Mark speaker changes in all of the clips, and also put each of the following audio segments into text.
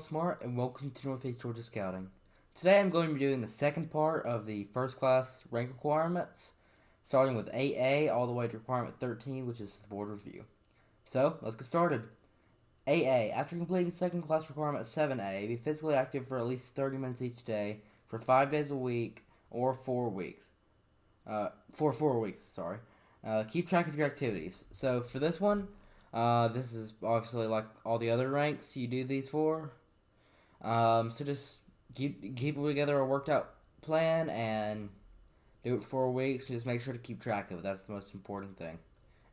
Speaker 1: Smart, and welcome to Northeast Georgia Scouting. Today I'm going to be doing the second part of the first class rank requirements, starting with 8A all the way to requirement 13, which is the board review. So, let's get started. 8A, after completing second class requirement 7A, be physically active for at least 30 minutes each day for 5 days a week or 4 weeks. For 4 weeks, sorry. Keep track of your activities. So, for this one, this is obviously like all the other ranks you do these for. So just keep together a worked out plan and do it 4 weeks. Just make sure to keep track of it. That's the most important thing.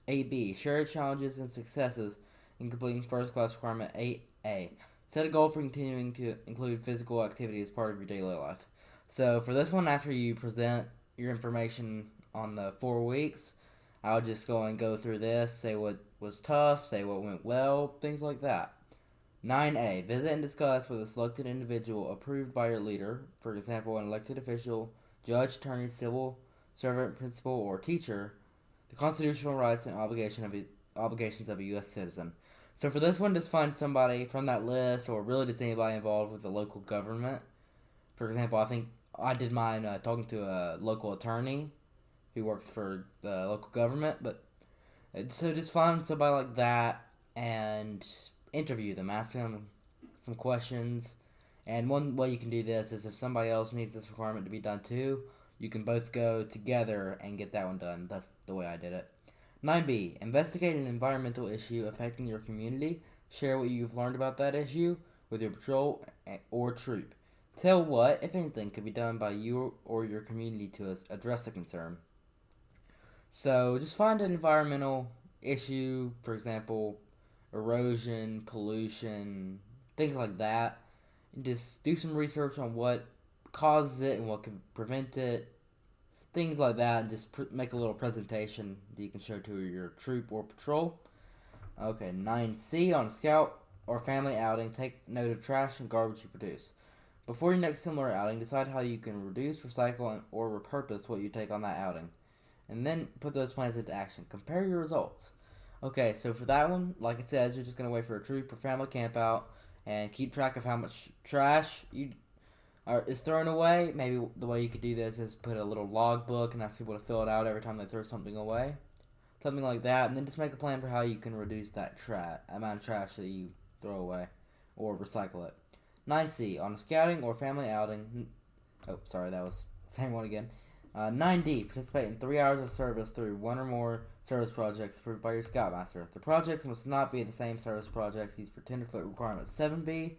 Speaker 1: 8B, share your challenges and successes in completing first class requirement 8A. Set a goal for continuing to include physical activity as part of your daily life. So for this one, after you present your information on the 4 weeks, I'll just go through this, say what was tough, say what went well, things like that. 9A. Visit and discuss with a selected individual approved by your leader, for example, an elected official, judge, attorney, civil servant, principal, or teacher, the constitutional rights and obligations of a U.S. citizen. So for this one, just find somebody from that list, or really just anybody involved with the local government. For example, I think I did mine talking to a local attorney who works for the local government, but so just find somebody like that and interview them, ask them some questions. And one way you can do this is if somebody else needs this requirement to be done too, you can both go together and get that one done. That's the way I did it. 9B. Investigate an environmental issue affecting your community. Share what you've learned about that issue with your patrol or troop. Tell what, if anything, could be done by you or your community to address the concern. So just find an environmental issue, for example, erosion, pollution, things like that. And just do some research on what causes it and what can prevent it, things like that, and just make a little presentation that you can show to your troop or patrol. Okay, 9C, on a scout or family outing, take note of trash and garbage you produce. Before your next similar outing, decide how you can reduce, recycle, or repurpose what you take on that outing, and then put those plans into action. Compare your results. Okay, so for that one, like it says, you're just going to wait for a troop or family camp out and keep track of how much trash is thrown away. Maybe the way you could do this is put a little log book and ask people to fill it out every time they throw something away. Something like that, and then just make a plan for how you can reduce that amount of trash that you throw away or recycle it. 9C, on a scouting or family outing. Oh, sorry, that was the same one again. 9D, participate in 3 hours of service through one or more service projects approved by your Scoutmaster. The projects must not be the same service projects used for tenderfoot requirement 7B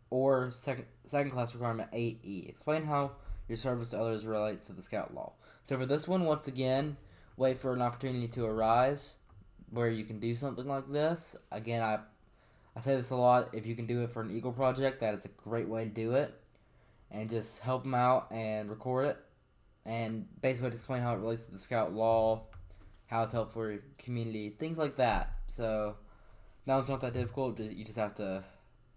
Speaker 1: or second class requirement 8E. Explain how your service to others relates to the Scout law. So for this one, once again, wait for an opportunity to arise where you can do something like this. Again, I say this a lot. If you can do it for an Eagle project, that is a great way to do it. And just help them out and record it. And basically explain how it relates to the Scout law, how it's helpful for your community, things like that. So, that was not that difficult. You just have to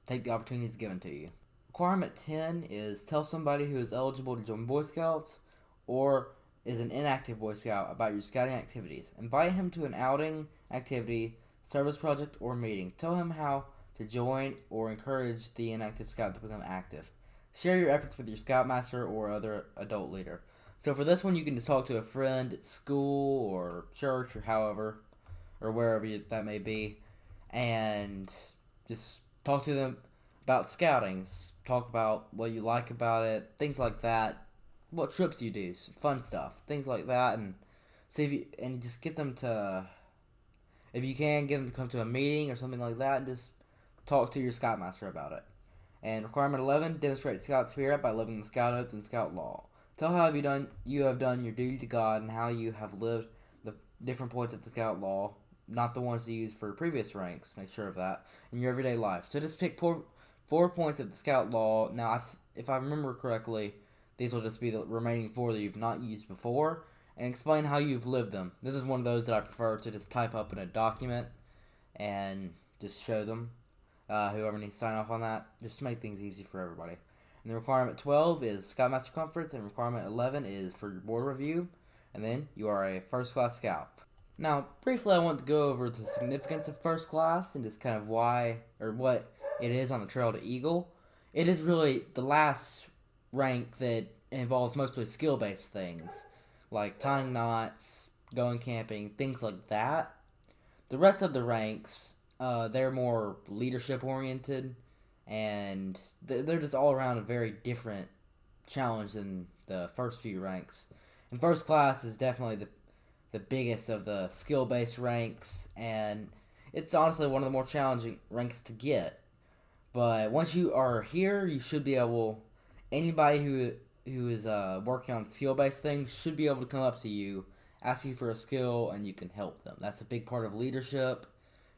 Speaker 1: take the opportunities given to you. Requirement 10 is tell somebody who is eligible to join Boy Scouts or is an inactive Boy Scout about your scouting activities. Invite him to an outing, activity, service project, or meeting. Tell him how to join or encourage the inactive Scout to become active. Share your efforts with your Scoutmaster or other adult leader. So for this one, you can just talk to a friend at school or church or however, or wherever that may be, and just talk to them about scouting. Talk about what you like about it, things like that. What trips you do, some fun stuff, things like that, and see if you and just get them to, if you can, get them to come to a meeting or something like that, and just talk to your Scoutmaster about it. And requirement 11, demonstrate Scout spirit by living the Scout oath and Scout law. Tell how you have done your duty to God and how you have lived the different points of the Scout law, not the ones you use for previous ranks. Make sure of that in your everyday life. So just pick 4 points of the Scout law. Now, if I remember correctly, these will just be the remaining 4 that you've not used before, and explain how you've lived them. This is one of those that I prefer to just type up in a document and just show them. Whoever needs to sign off on that, just to make things easy for everybody. And the requirement 12 is Scoutmaster Conference, and requirement 11 is for your board review, and then you are a first class scout. Now, briefly, I want to go over the significance of first class and just kind of why, or what it is on the Trail to Eagle. It is really the last rank that involves mostly skill-based things, like tying knots, going camping, things like that. The rest of the ranks, they're more leadership-oriented, and they're just all around a very different challenge than the first few ranks. And first class is definitely the biggest of the skill based ranks, and it's honestly one of the more challenging ranks to get. But once you are here, you should be able. Anybody who is working on skill based things should be able to come up to you, ask you for a skill, and you can help them. That's a big part of leadership.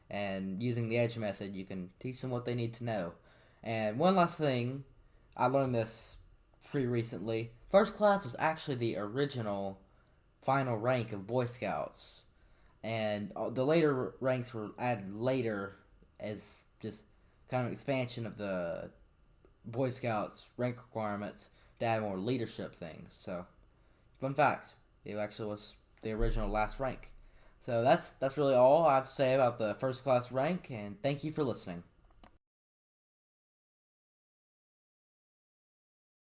Speaker 1: And using the Edge method, you can teach them what they need to know. And one last thing, I learned this pretty recently. First class was actually the original final rank of Boy Scouts, and the later ranks were added later as just kind of expansion of the Boy Scouts rank requirements to add more leadership things. So, fun fact, it actually was the original last rank. So that's really all I have to say about the first class rank, and thank you for listening.